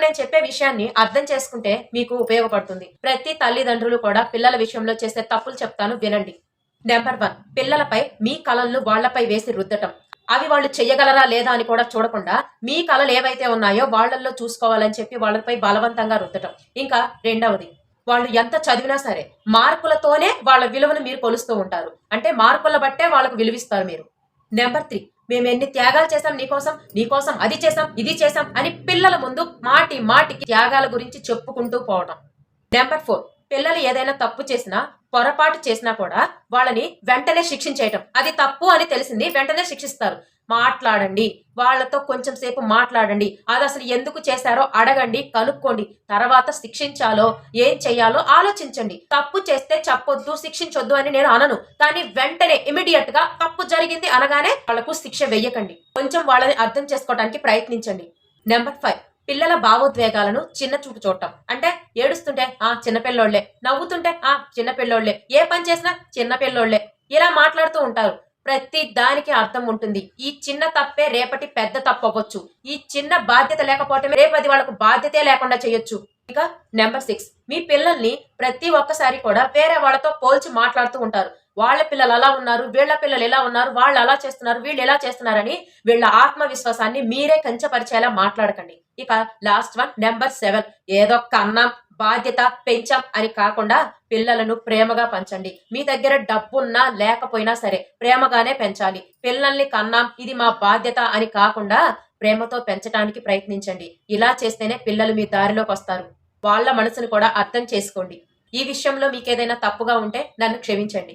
నేను చెప్పే విషయాన్ని అర్థం చేసుకుంటే మీకు ఉపయోగపడుతుంది. ప్రతి తల్లిదండ్రులు కూడా పిల్లల విషయంలో చేసే తప్పులు చెప్తాను వినండి. నెంబర్ 1, పిల్లలపై మీ కలలను వాళ్లపై వేసి రుద్దటం. అవి వాళ్ళు చెయ్యగలరా లేదా అని కూడా చూడకుండా మీ కలలు ఏవైతే ఉన్నాయో వాళ్ళల్లో చూసుకోవాలని చెప్పి వాళ్ళపై బలవంతంగా రుద్దటం. ఇంకా రెండవది, వాళ్ళు ఎంత చదివినా సరే మార్కులతోనే వాళ్ళ విలువను మీరు కొలుస్తూ ఉంటారు. అంటే మార్కుల బట్టే వాళ్ళకు విలువిస్తారు మీరు. నెంబర్ 3, మేము ఎన్ని త్యాగాలు చేశాం నీకోసం అది చేశాం ఇది చేశాం అని పిల్లల ముందు మాటి మాటికి త్యాగాల గురించి చెప్పుకుంటూ పోవడం. నెంబర్ 4, పిల్లలు ఏదైనా తప్పు చేసినా పొరపాటు చేసినా కూడా వాళ్ళని వెంటనే శిక్షించేయటం. అది తప్పు అని తెలిసింది వెంటనే శిక్షిస్తారు. మాట్లాడండి, వాళ్ళతో కొంచెం సేపు మాట్లాడండి, అది అసలు ఎందుకు చేశారో అడగండి, కనుక్కోండి. తర్వాత శిక్షించాలో ఏం చెయ్యాలో ఆలోచించండి. తప్పు చేస్తే చెప్పొద్దు శిక్షించొద్దు అని నేను అనను, కానీ వెంటనే ఇమీడియట్ గా తప్పు జరిగింది అనగానే వాళ్లకు శిక్ష వెయ్యకండి. కొంచెం వాళ్ళని అర్థం చేసుకోవడానికి ప్రయత్నించండి. నెంబర్ 5, పిల్లల భావోద్వేగాలను చిన్న చూపు చూడటం. అంటే ఏడుస్తుంటే చిన్నపిల్లోళ్లే, నవ్వుతుంటే చిన్నపిల్లోళ్లే, ఏ పని చేసినా చిన్నపిల్లోళ్లే, ఇలా మాట్లాడుతూ ఉంటారు. ప్రతి దానికి అర్థం ఉంటుంది. ఈ చిన్న తప్పే రేపటి పెద్ద తప్పు అవ్వచ్చు. ఈ చిన్న బాధ్యత లేకపోవటమే రేపది వాళ్ళకు బాధ్యతే లేకుండా చేయొచ్చు. ఇంకా నెంబర్ 6, మీ పిల్లల్ని ప్రతి ఒక్కసారి కూడా వేరే వాళ్ళతో పోల్చి మాట్లాడుతూ ఉంటారు. వాళ్ళ పిల్లలు అలా ఉన్నారు, వీళ్ళ పిల్లలు ఎలా ఉన్నారు, వాళ్ళు అలా చేస్తున్నారు, వీళ్ళు ఎలా చేస్తున్నారని వీళ్ళ ఆత్మవిశ్వాసాన్ని మీరే కంచపరిచేలా మాట్లాడకండి. ఇక లాస్ట్ వన్, నెంబర్ 7, ఏదో కన్నాం బాధ్యత పెంచాం అని కాకుండా పిల్లలను ప్రేమగా పెంచండి. మీ దగ్గర డబ్బున్నా లేకపోయినా సరే ప్రేమగానే పెంచాలి. పిల్లల్ని కన్నాం ఇది మా బాధ్యత అని కాకుండా ప్రేమతో పెంచడానికి ప్రయత్నించండి. ఇలా చేస్తేనే పిల్లలు మీ దారిలోకి వస్తారు. వాళ్ళ మనసును కూడా అర్థం చేసుకోండి. ఈ విషయంలో మీకేదైనా తప్పుగా ఉంటే నన్ను క్షమించండి.